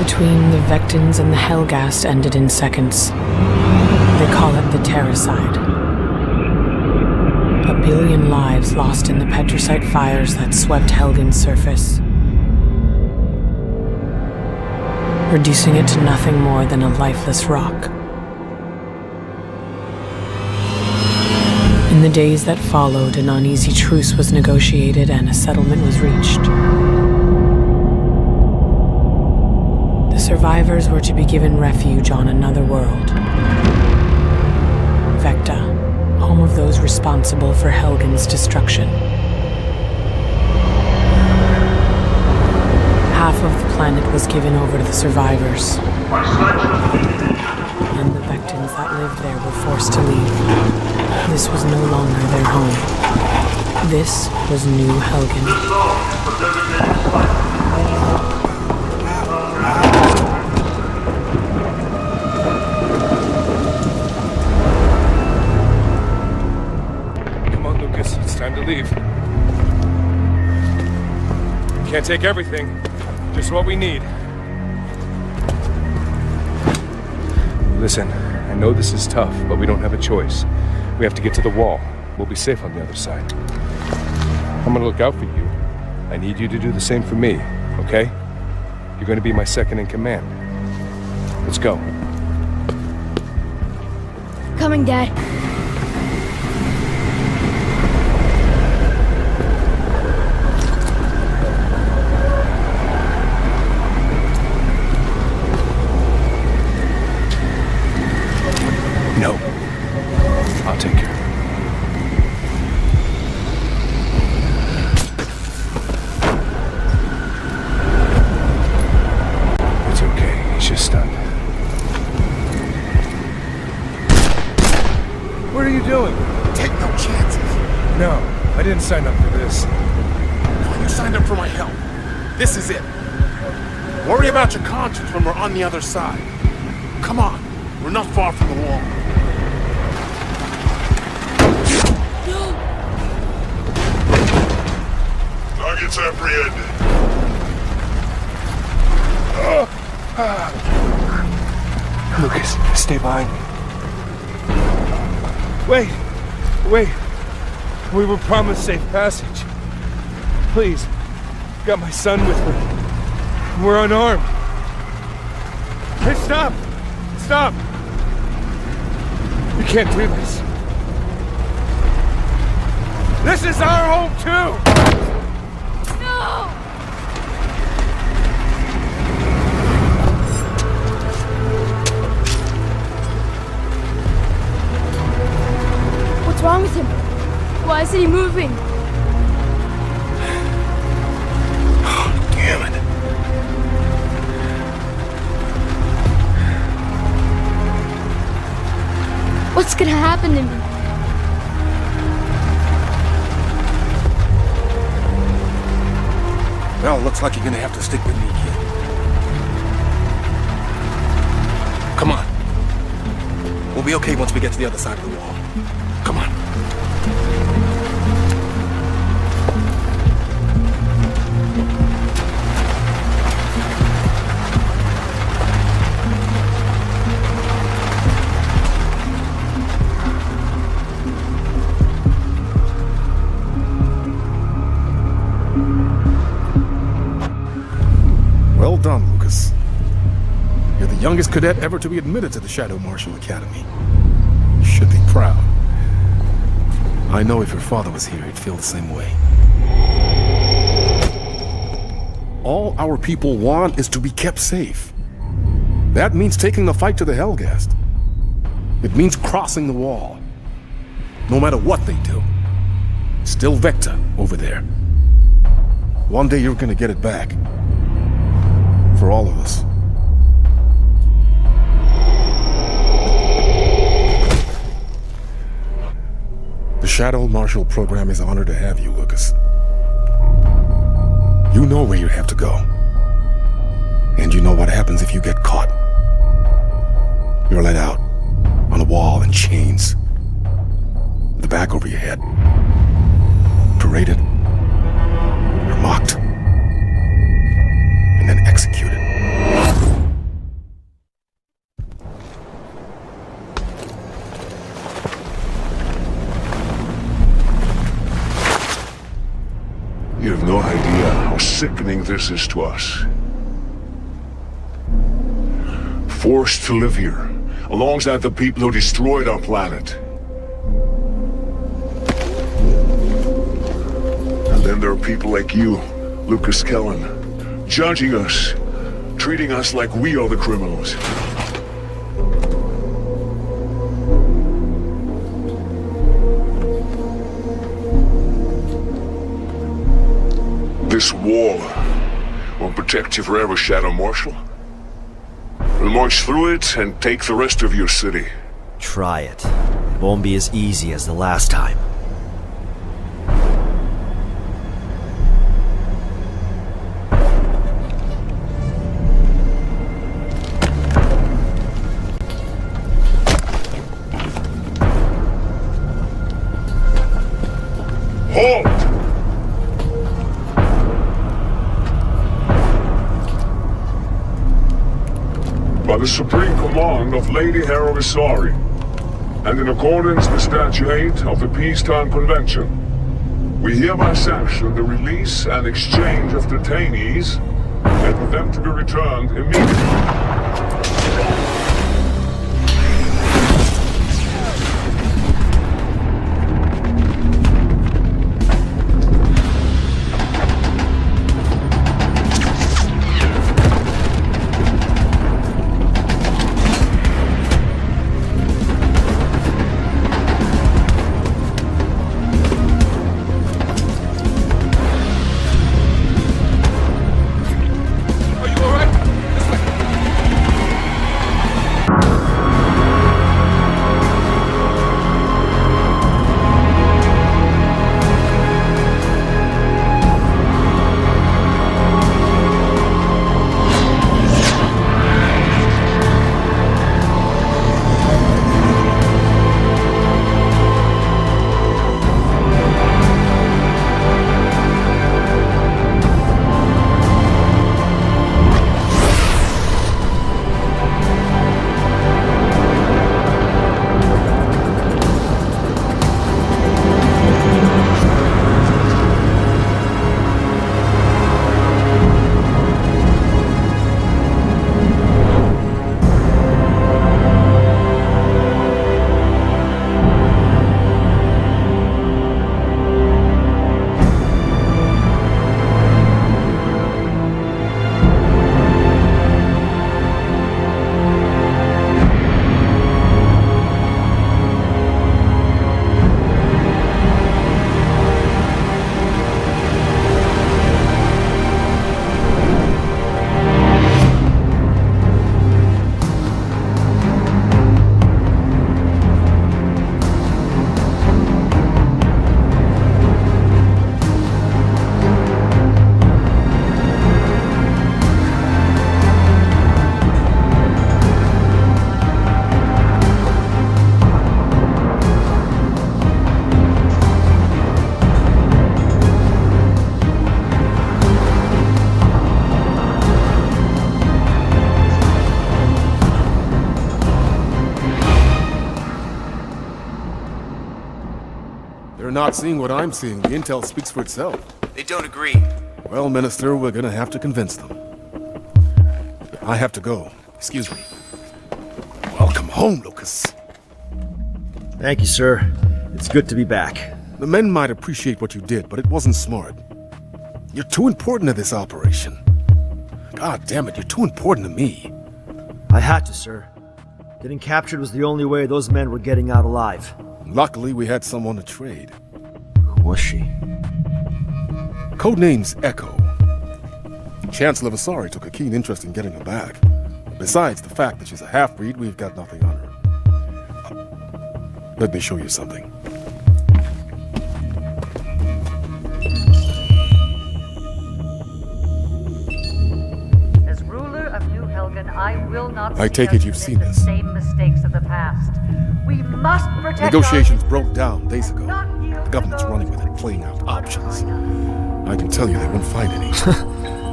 between the Vectans and the Helghast ended in seconds. They call it the Terracide. 1 billion lives lost in the petricite fires that swept Helgen's surface, reducing it to nothing more than a lifeless rock. In the days that followed, an uneasy truce was negotiated and a settlement was reached. The survivors were to be given refuge on another world, Vecta, home of those responsible for Helgen's destruction. Half of the planet was given over to the survivors, and the Vectans that lived there were forced to leave. This was no longer their home. This was New Helgen. Come on, Lucas. It's time to leave. Can't take everything. Just what we need. Listen, I know this is tough, but we don't have a choice. We have to get to the wall. We'll be safe on the other side. I'm gonna look out for you. I need you to do the same for me, okay? You're gonna be my second in command. Let's go. Coming, Dad. No. I'll take care of it. It's okay. He's just stunned. What are you doing? Take no chances. No, I didn't sign up for this. No, you signed up for my help. This is it. Worry about your conscience when we're on the other side. Come on. We're not far from the wall. Targets apprehended. Lucas, stay behind me. Wait. We were promised safe passage. Please, got my son with me. We're unarmed. Hey, stop! You can't do this. This is our home too! No! What's wrong with him? Why isn't he moving? Damn it. What's gonna happen to me? Well, looks like you're gonna have to stick with me, kid. Come on. We'll be okay once we get to the other side of the wall. Come on. Well done, Lucas. You're the youngest cadet ever to be admitted to the Shadow Marshal Academy. You should be proud. I know if your father was here, he'd feel the same way. All our people want is to be kept safe. That means taking the fight to the Helghast. It means crossing the wall. No matter what they do. Still Vecta over there. One day you're gonna get it back. For all of us. The Shadow Marshal program is honored to have you, Lucas. You know where you have to go. And you know what happens if you get caught. You're let out, on a wall in chains, with the back over your head. Paraded, or mocked, and then executed. have no idea how sickening this is to us. Forced to live here, alongside the people who destroyed our planet. And then there are people like you, Lucas Kellen, judging us, treating us like we are the criminals. This wall won't protect you forever, Shadow Marshal. We'll march through it and take the rest of your city. Try it. It won't be as easy as the last time. Halt! By the supreme command of Lady Heroisari, and in accordance with Statute 8 of the Peacetime Convention, we hereby sanction the release and exchange of detainees, and for them to be returned immediately. They're not seeing what I'm seeing. The intel speaks for itself. They don't agree. Well, Minister, we're gonna have to convince them. I have to go. Excuse me. Welcome home, Lucas. Thank you, sir. It's good to be back. The men might appreciate what you did, but it wasn't smart. You're too important to this operation. God damn it, you're too important to me. I had to, sir. Getting captured was the only way those men were getting out alive. Luckily, we had someone to trade. Who was she? Codename's Echo. Chancellor Vasari took a keen interest in getting her back. Besides the fact that she's a half-breed, we've got nothing on her. Let me show you something. As ruler of New Helgen, I will not. I take it you've seen the this. Same mistakes of the past. We must protect. Negotiations broke down days ago. The government's running with it, playing out options. I can tell you they won't find any.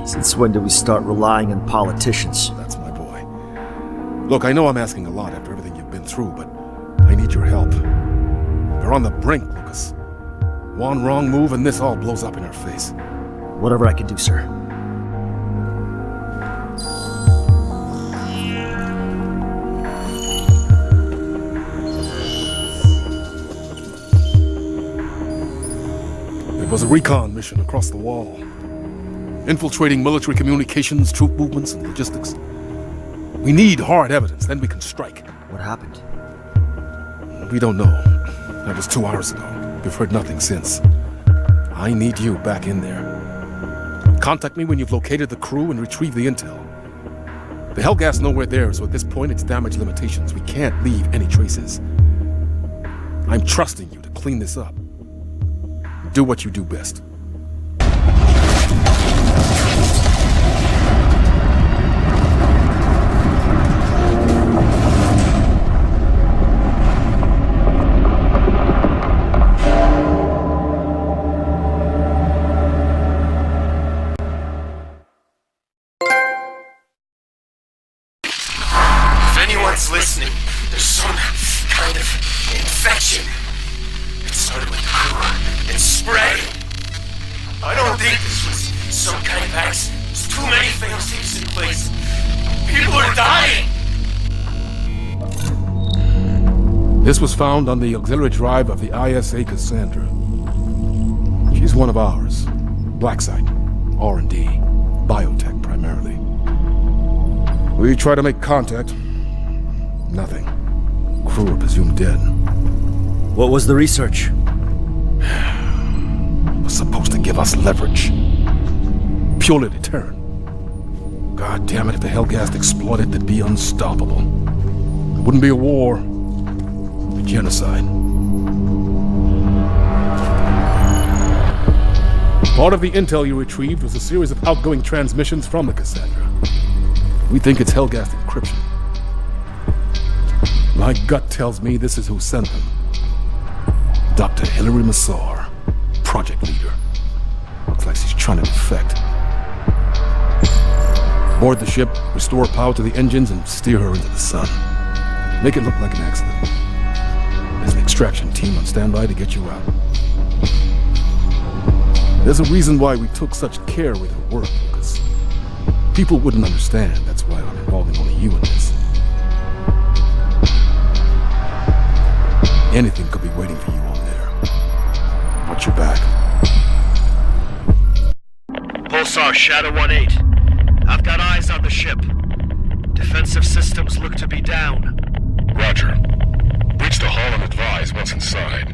Since when did we start relying on politicians? That's my boy. Look, I know I'm asking a lot after everything you've been through, but I need your help. We're on the brink, Lucas. One wrong move and this all blows up in our face. Whatever I can do, sir. It was a recon mission across the wall. Infiltrating military communications, troop movements, and logistics. We need hard evidence, then we can strike. What happened? We don't know. That was 2 hours ago. We've heard nothing since. I need you back in there. Contact me when you've located the crew and retrieved the intel. The Hellgas nowhere there, so at this point it's damage limitations. We can't leave any traces. I'm trusting you to clean this up. Do what you do best. Listening, there's some kind of infection. It started with the crew. It's spreading. I don't think this was some kind of accident. There's too many fail-safes in place. People are dying. This was found on the auxiliary drive of the ISA Cassandra. She's one of ours. Black site, R&D, biotech primarily. We try to make contact. Nothing. Crew are presumed dead. What was the research? It was supposed to give us leverage. Purely deterrent. God damn it, if the Hellgas exploited, they'd be unstoppable. It wouldn't be a war. It'd be genocide. Part of the intel you retrieved was a series of outgoing transmissions from the Cassandra. We think it's Hellgas encryption. My gut tells me this is who sent them. Dr. Hilary Massar, project leader. Looks like she's trying to defect. Board the ship, restore power to the engines, and steer her into the sun. Make it look like an accident. There's an extraction team on standby to get you out. There's a reason why we took such care with her work, Lucas. People wouldn't understand. That's why I'm involving only you in this. Anything could be waiting for you on there. Watch your back. Pulsar Shadow 1-8. I've got eyes on the ship. Defensive systems look to be down. Roger. Breach the hull and advise what's inside.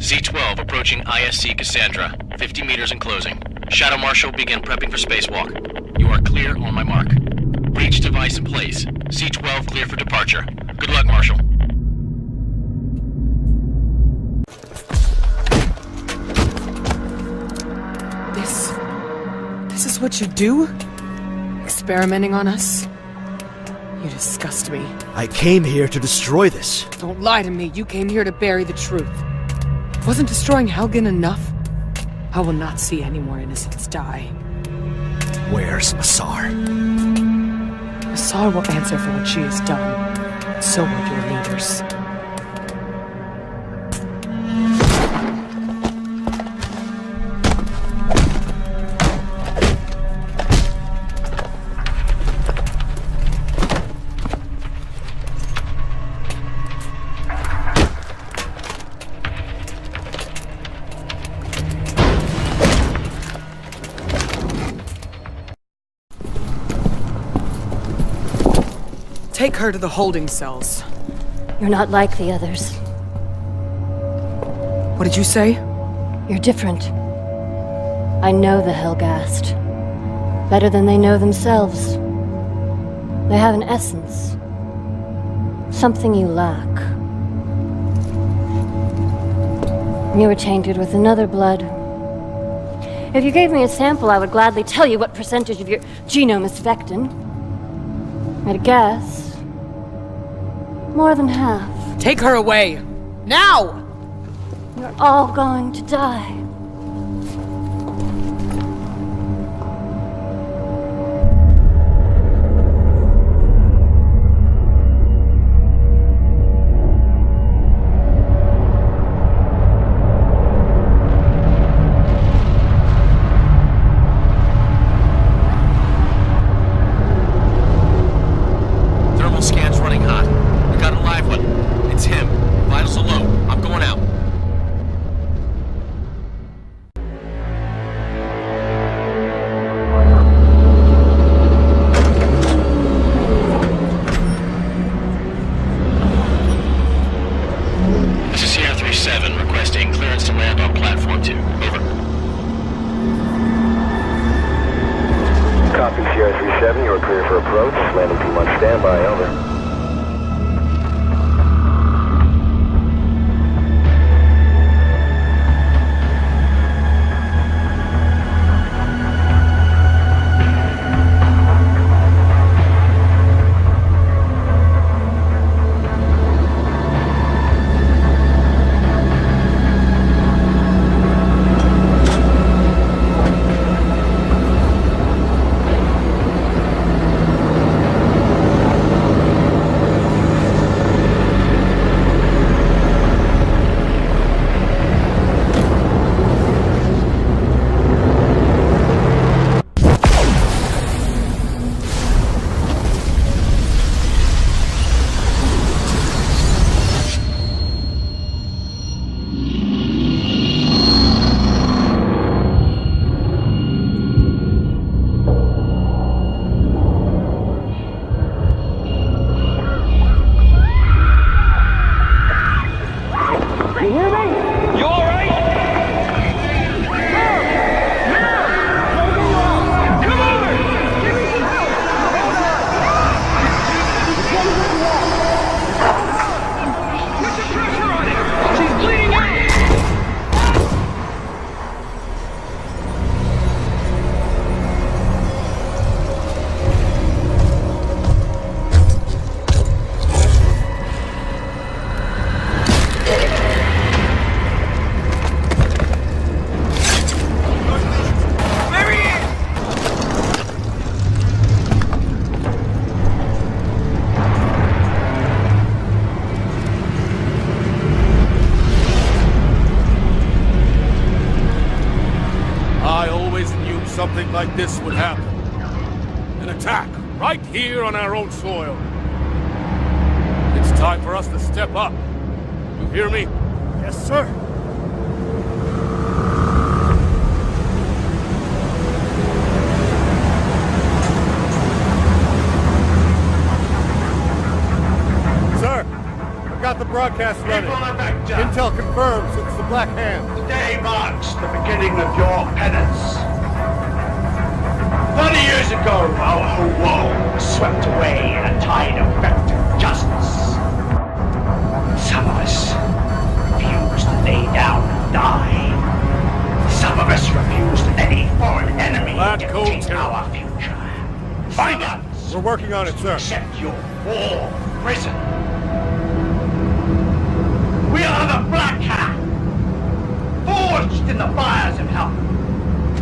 Z-12 approaching ISC Cassandra. 50 meters and closing. Shadow Marshal, begin prepping for spacewalk. You are clear on my mark. Breach device in place. Z-12 clear for departure. Good luck, Marshal. This is what you do? Experimenting on us? You disgust me. I came here to destroy this. Don't lie to me. You came here to bury the truth. Wasn't destroying Helgen enough? I will not see any more innocents die. Where's Massar? Massar will answer for what she has done. So will your leaders. Take her to the holding cells. You're not like the others. What did you say? You're different. I know the Hellgast. Better than they know themselves. They have an essence. Something you lack. You were tainted with another blood. If you gave me a sample, I would gladly tell you what percentage of your genome is Vectin. I'd guess. More than half. Take her away! Now! You're all going to die. You alright? Come over! Give me some help! Put some pressure on it! She's bleeding out! Something like this would happen. An attack, right here on our own soil. It's time for us to step up. You hear me? Yes, sir. Sir, I've got the broadcast running. Intel confirms it's the Black Hand. Today marks the beginning of your penance. 30 years ago, our whole world was swept away in a tide of vector justice. Some of us refused to lay down and die. Some of us refused to let a foreign enemy dictate our future. Find it! We're working on it, sir. Accept your war prison. We are the Black Hat, forged in the fires of hell.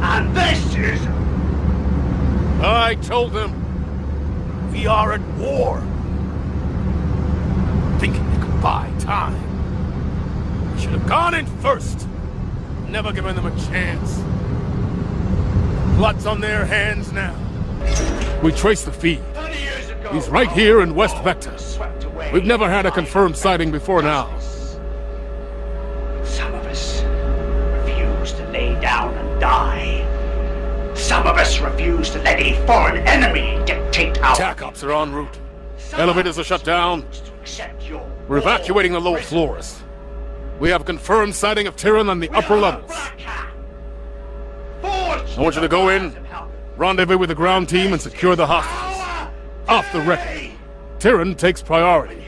And this is... I told them we are at war. Thinking they could buy time. We should have gone in first. Never given them a chance. Blood's on their hands now. We traced the feed. He's right here in West Vector. We've never had a confirmed sighting before now. Some of us refuse to lay down and die. Some of us refuse to let a foreign enemy dictate our... Attack ops are en route. Elevators are shut down. We're evacuating the lower floors. We have a confirmed sighting of Tyrann on the upper levels. I want you to go in, rendezvous with the ground team, and secure the hostages. Off the record, Tyrann takes priority.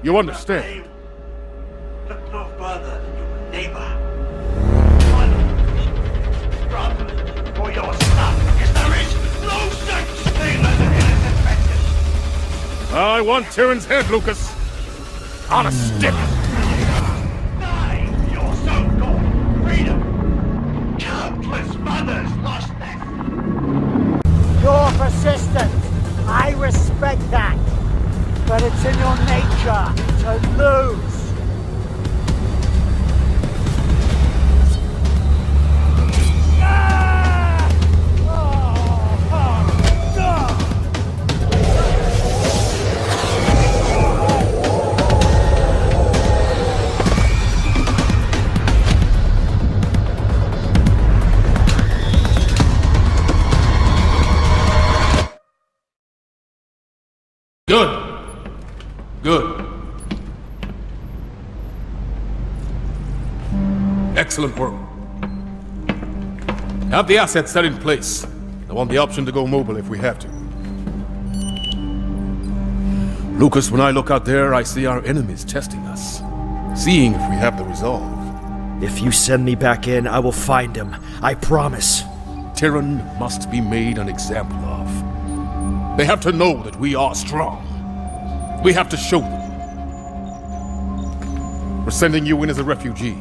You understand? Look no further than your neighbor. For your son, because there is no such thing as an innocent vengeance. I want Tyrann's head, Lucas. On a stick. Die for your so-called freedom. Countless mothers lost them. You're persistent. I respect that. But it's in your nature to lose. Good. Good. Excellent work. Have the assets set in place. I want the option to go mobile if we have to. Lucas, when I look out there, I see our enemies testing us. Seeing if we have the resolve. If you send me back in, I will find him. I promise. Tyrann must be made an example of. They have to know that we are strong. We have to show them. We're sending you in as a refugee,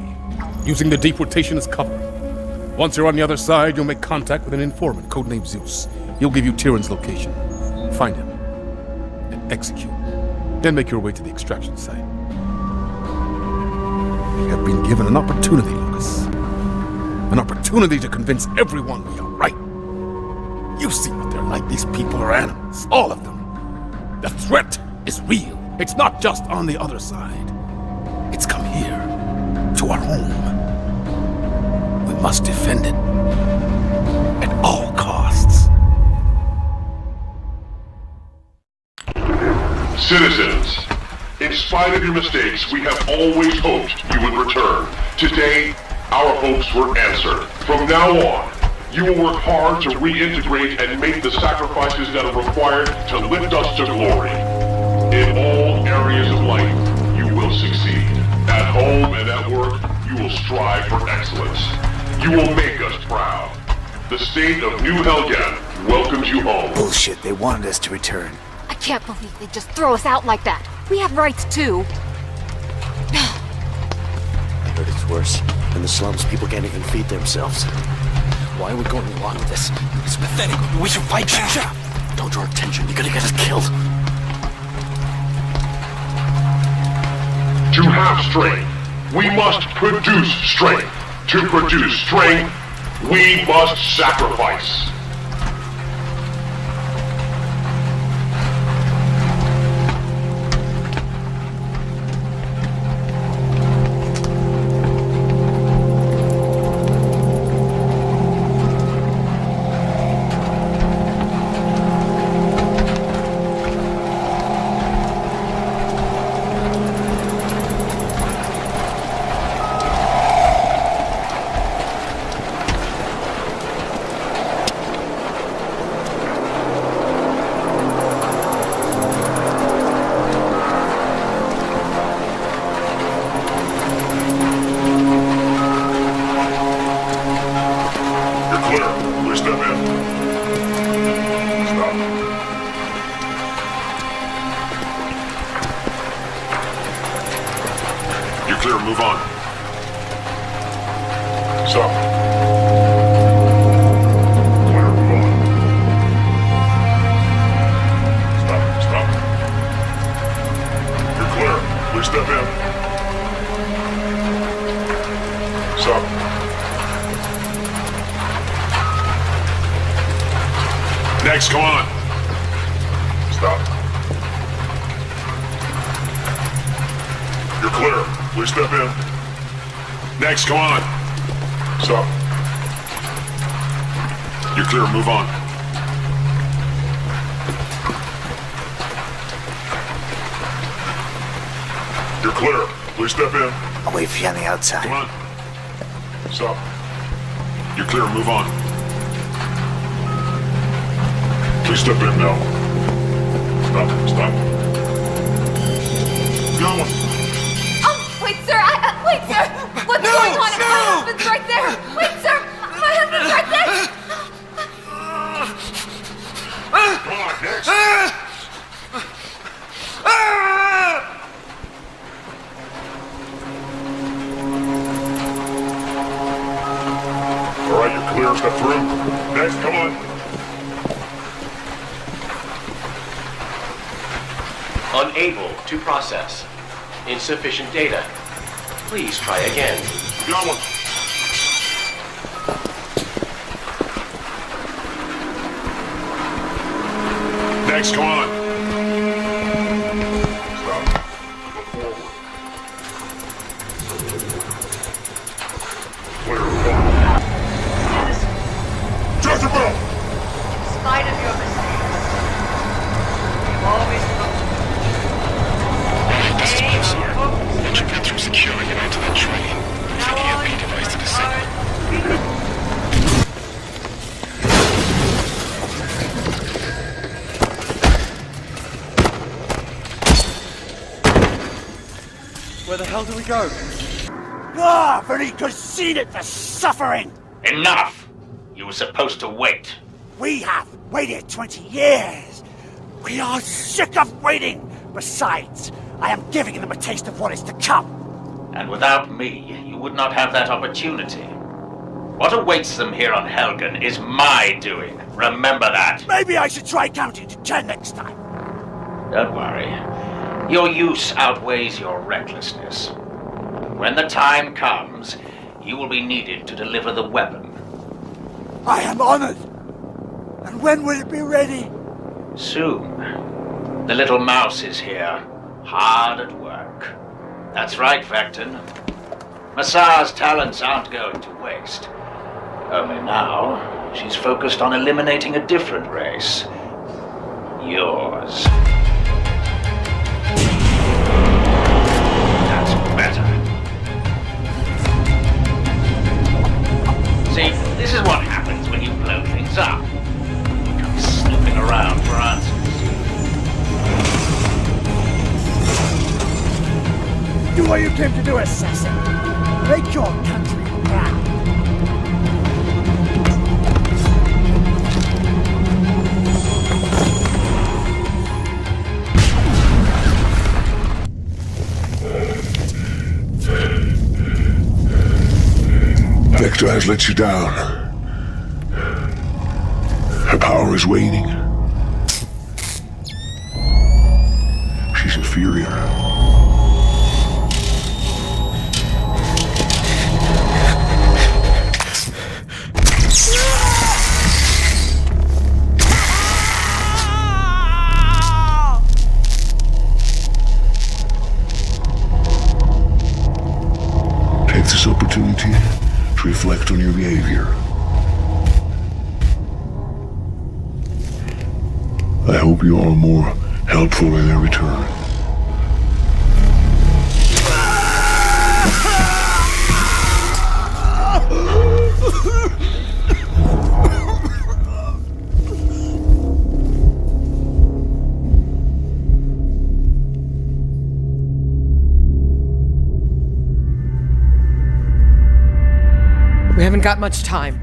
using the deportation as cover. Once you're on the other side, you'll make contact with an informant, codenamed Zeus. He'll give you Tyrann's location. Find him, and execute. Then make your way to the extraction site. We have been given an opportunity, Lucas. An opportunity to convince everyone we are right. You see what they're like. These people are animals, all of them. The threat is real. It's not just on the other side. It's come here, to our home. We must defend it at all costs. Citizens, in spite of your mistakes, we have always hoped you would return. Today, our hopes were answered. From now on, you will work hard to reintegrate and make the sacrifices that are required to lift us to glory. In all areas of life, you will succeed. At home and at work, you will strive for excellence. You will make us proud. The state of New Helgen welcomes you home. Bullshit, they wanted us to return. I can't believe they just throw us out like that. We have rights too. I heard it's worse. In the slums, people can't even feed themselves. Why are we going along with this? It's pathetic. We should fight back. Shut up. Don't draw attention. You're gonna get us killed. To have strength, we must produce strength. To produce strength, we must sacrifice. Clear, move on. Stop. Clear, move on. Stop. You're clear. Please step in. Stop. Next, come on. Stop. You're clear. Please step in. Next, come on. Stop. You're clear, move on. You're clear. Please step in. I'll wait for you on the outside. Come on. Stop. You're clear, move on. Please step in now. Stop. Go on. Wait, sir! Wait, sir! What's going on? No! My husband's right there! Wait, sir! My husband's right there! Come on, next. All right, you're clear. Step through. Next, come on. Unable to process. Insufficient data. Please try again. Got one. Next, come on. Stop. Look forward. Clear, move on. Jezebel! In spite of your mistakes, you've always looked Once you get through securing and onto that train, use the EMP device to disable. Where the hell do we go? Ah, but he could see it, the suffering! Enough! You were supposed to wait. We have waited 20 years. We are sick of waiting. Besides, I am giving them a taste of what is to come. And without me, you would not have that opportunity. What awaits them here on Helgen is my doing. Remember that. Maybe I should try counting to 10 next time. Don't worry. Your use outweighs your recklessness. When the time comes, you will be needed to deliver the weapon. I am honored. And when will it be ready? Soon. The little mouse is here, hard at work. That's right, Vecton. Massar's talents aren't going to waste. Only now, she's focused on eliminating a different race. Yours. This is what happens when you blow things up. You come snooping around for answers. Do what you came to do, assassin. Make your country proud. Vector has let you down. Her power is waning. She's inferior. Take this opportunity to reflect on your behavior. I hope you are more helpful in their return. We haven't got much time.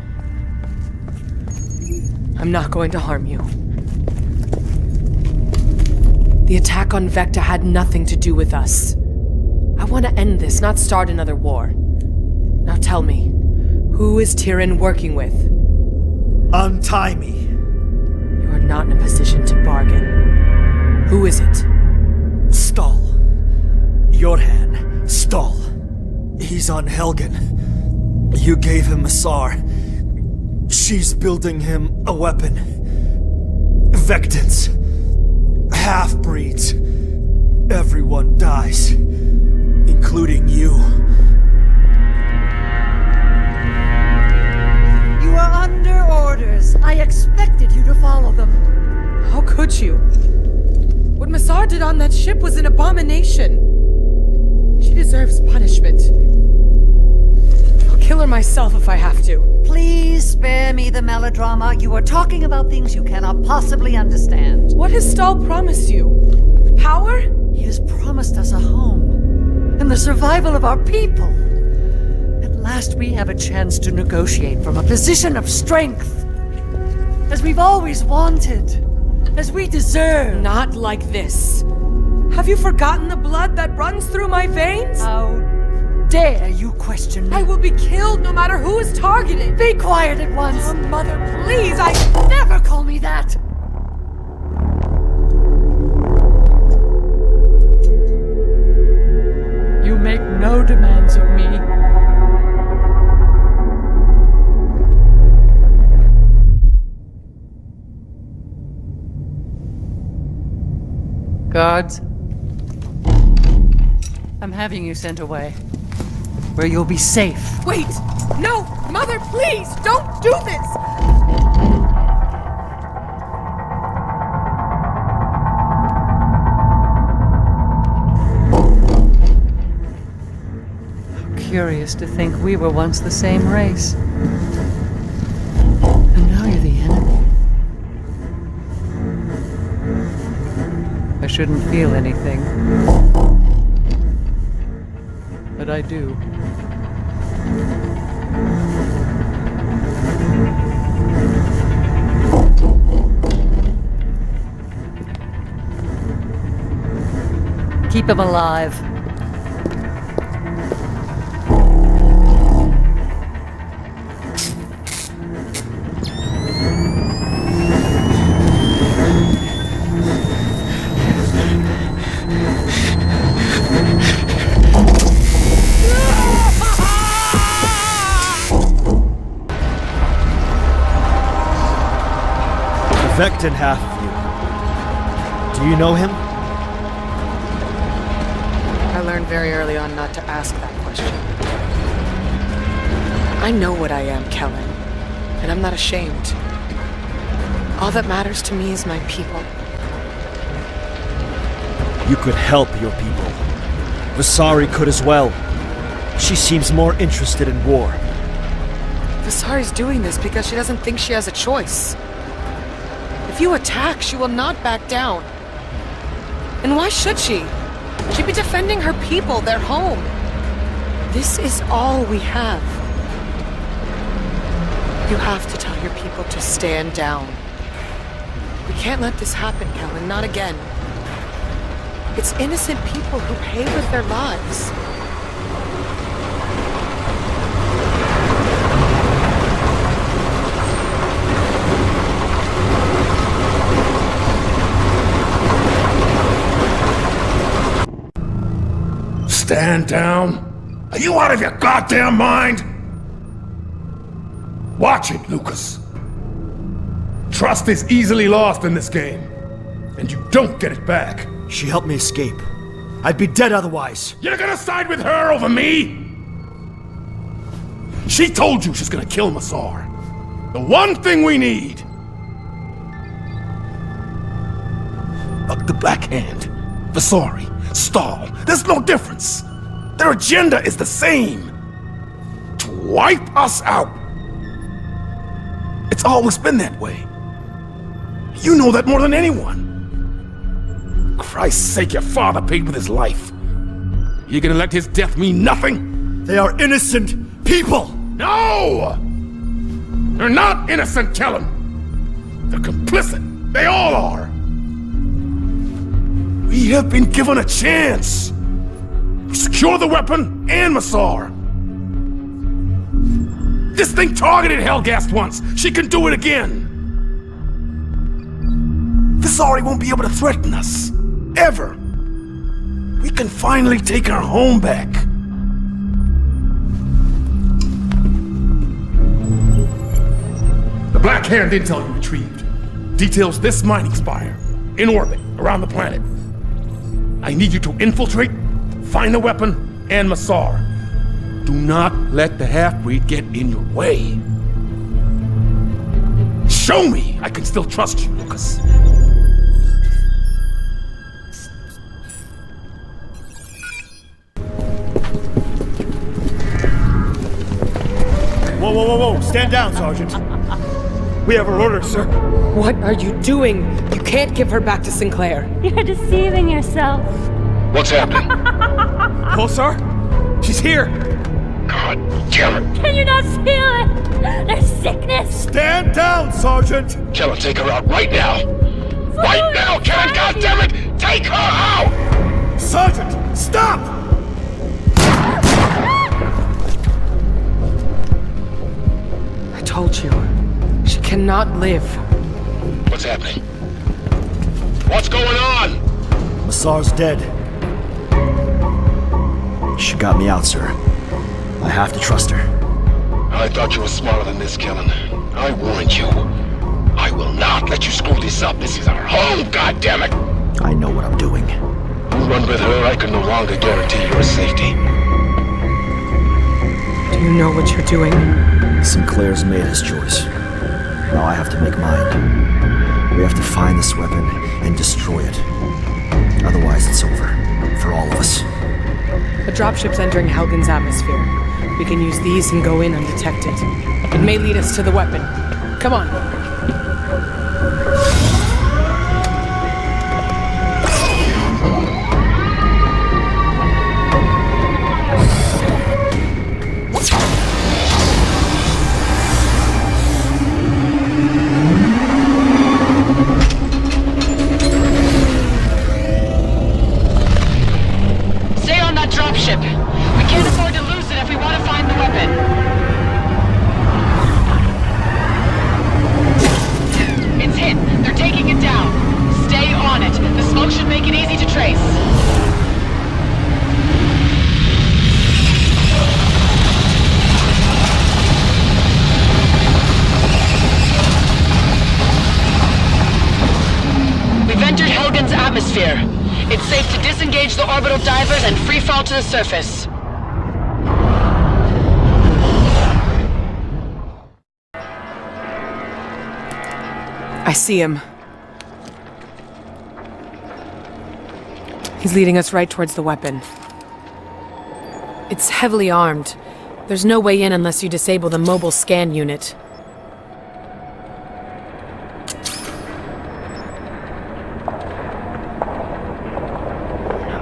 I'm not going to harm you. The attack on Vector had nothing to do with us. I want to end this, not start another war. Now tell me, who is Tyrion working with? Untie me. You are not in a position to bargain. Who is it? Stahl. Jorhan. Stahl. He's on Helgen. You gave him a Sar. She's building him a weapon. Vectans. Half-breeds. Everyone dies. Including you. You are under orders. I expected you to follow them. How could you? What Massar did on that ship was an abomination. She deserves punishment. I'll kill her myself if I have to. Please spare me the melodrama. You are talking about things you cannot possibly understand. What has Stahl promised you? Power? He has promised us a home and the survival of our people. At last we have a chance to negotiate from a position of strength. As we've always wanted. As we deserve. Not like this. Have you forgotten the blood that runs through my veins? How dare you question me? I will be killed no matter who is targeted. Be quiet at once. Oh, Mother, please, Never call me that! You make no demands of me. Guards, I'm having you sent away, where you'll be safe. Wait! No! Mother, please! Don't do this! Curious to think we were once the same race. And now you're the enemy. I shouldn't feel anything. But I do. Keep him alive. Vectin half of you. Do you know him? I learned very early on not to ask that question. I know what I am, Kellen, and I'm not ashamed. All that matters to me is my people. You could help your people. Vasari could as well. She seems more interested in war. Vasari's doing this because she doesn't think she has a choice. If you attack, she will not back down. And why should she? She'd be defending her people, their home. This is all we have. You have to tell your people to stand down. We can't let this happen, Kellen, not again. It's innocent people who pay with their lives. Stand down? Are you out of your goddamn mind? Watch it, Lucas. Trust is easily lost in this game, and you don't get it back. She helped me escape. I'd be dead otherwise. You're gonna side with her over me? She told you she's gonna kill Massar. The one thing we need. Look, the Black Hand, Vasari, Stahl, there's no difference. Their agenda is the same. To wipe us out. It's always been that way. You know that more than anyone. Christ's sake, your father paid with his life. You gonna let his death mean nothing? They are innocent people! No! They're not innocent, Kellen. They're complicit. They all are. We have been given a chance. Secure the weapon and Massar. This thing targeted Helghast once. She can do it again. Vasari won't be able to threaten us. Ever. We can finally take our home back. The Black Hand intel you retrieved details this mining spire in orbit around the planet. I need you to infiltrate, find the weapon, and Massar. Do not let the half-breed get in your way. Show me I can still trust you, Lucas. Whoa, whoa, whoa, whoa! Stand down, Sergeant. We have her orders, sir. What are you doing? You can't give her back to Sinclair. You're deceiving yourself. What's happening? Pulsar? She's here! God damn it! Can you not feel it? There's sickness. Stand down, Sergeant! Kellen, take her out right now! Right now, Kellen, God damn it! Take her out! Sergeant, stop! I told you. She cannot live. What's happening? What's going on? Massar's dead. She got me out, sir. I have to trust her. I thought you were smarter than this, Kellen. I warned you. I will not let you screw this up. This is our home, goddammit! I know what I'm doing. You run with her, I can no longer guarantee your safety. Do you know what you're doing? Sinclair's made his choice. Now I have to make mine. We have to find this weapon and destroy it. Otherwise, it's over. For all of us. A dropship's entering Helgen's atmosphere. We can use these and go in undetected. It may lead us to the weapon. Come on. Stay on that dropship. We can't afford to lose it if we want to find the weapon. It's hit. They're taking it down. Stay on it. The smoke should make it easy to trace. We've entered Helgen's atmosphere. It's safe to disengage the orbital divers and free fall to the surface. I see him. He's leading us right towards the weapon. It's heavily armed. There's no way in unless you disable the mobile scan unit.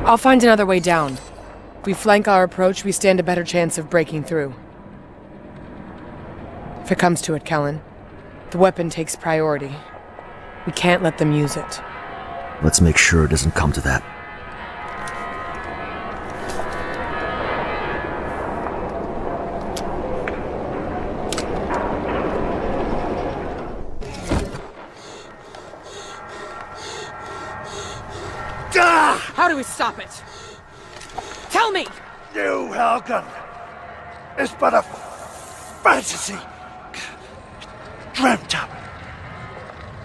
I'll find another way down. If we flank our approach, we stand a better chance of breaking through. If it comes to it, Kellen, the weapon takes priority. We can't let them use it. Let's make sure it doesn't come to that. How do we stop it? Tell me! You, Helgen, is but a fantasy. Dreamt up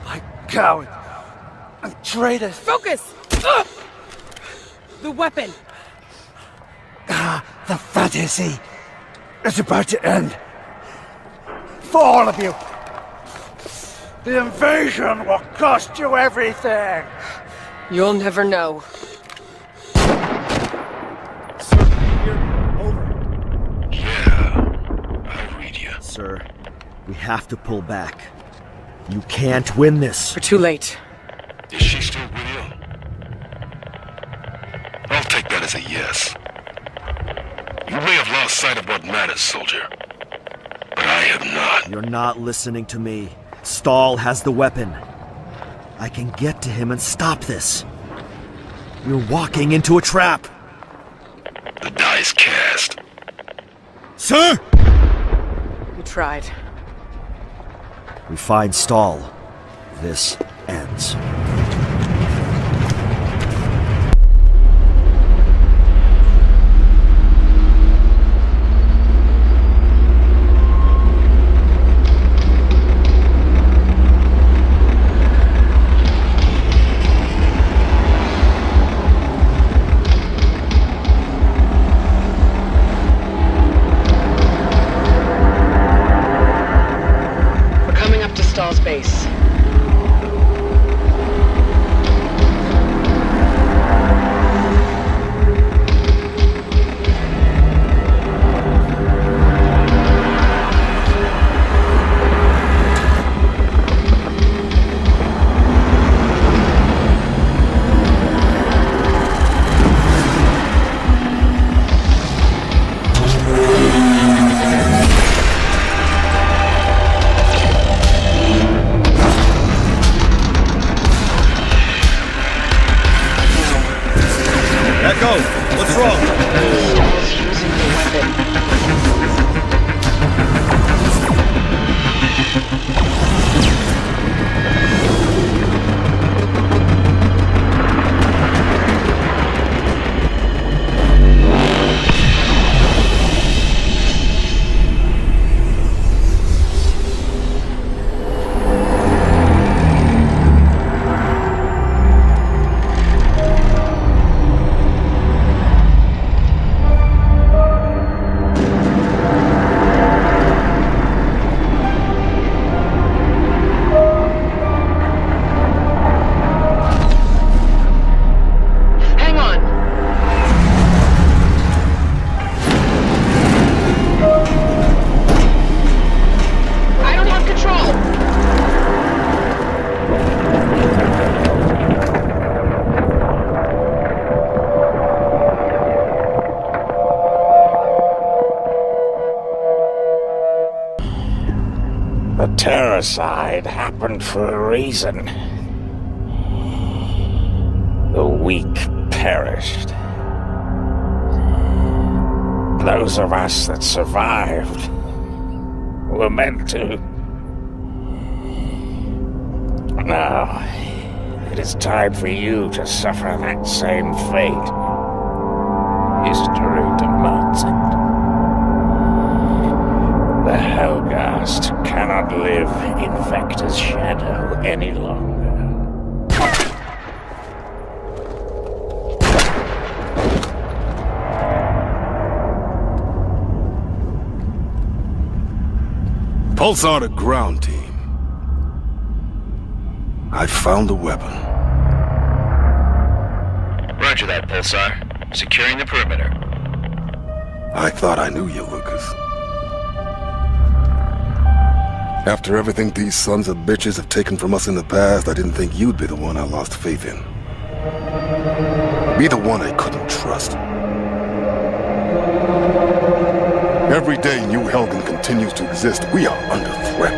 by cowards and traitors. Focus! The weapon! The fantasy is about to end. For all of you. The invasion will cost you everything. You'll never know. Sir, we have to pull back. You can't win this. We're too late. Is she still with you? I'll take that as a yes. You may have lost sight of what matters, soldier. But I have not. You're not listening to me. Stahl has the weapon. I can get to him and stop this. You're walking into a trap. The die's cast. Sir! We tried. We find Stahl. This ends. Stahl's base. The terroricide happened for a reason. The weak perished. Those of us that survived were meant to. Now, it is time for you to suffer that same fate. History demands it. The Helghast cannot live in Vector's shadow any longer. Pulsar to ground team. I found the weapon. Roger that, Pulsar. Securing the perimeter. I thought I knew you, Lucas. After everything these sons of bitches have taken from us in the past, I didn't think you'd be the one I lost faith in. Be the one I couldn't trust. Every day New Helgen continues to exist, we are under threat.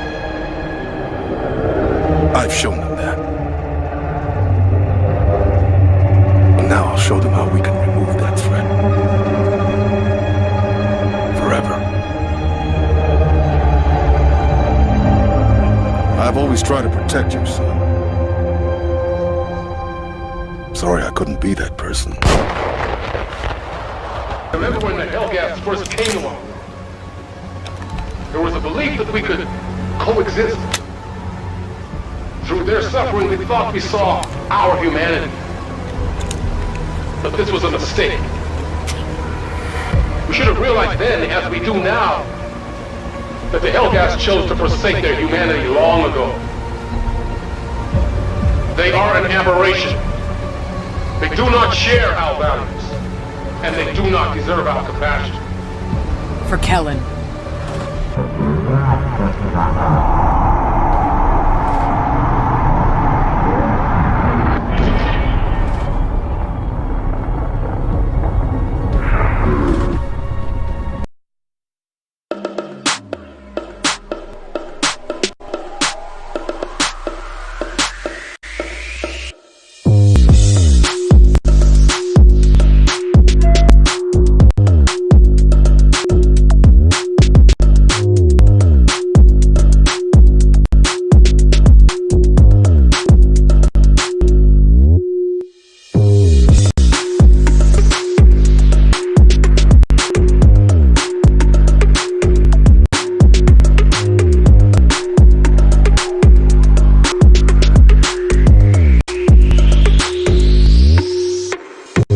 I've shown them that. But now I'll show them how we can remove that threat. Forever. I've always tried to protect you, son. Sorry I couldn't be that person. Remember when the Hellgas first came along? There was a belief that we could coexist. Through their suffering, we thought we saw our humanity. But this was a mistake. We should have realized then, as we do now, that the Hellgas chose to forsake their humanity long ago. They are an aberration. They do not share our values, and they do not deserve our compassion. For Kellen.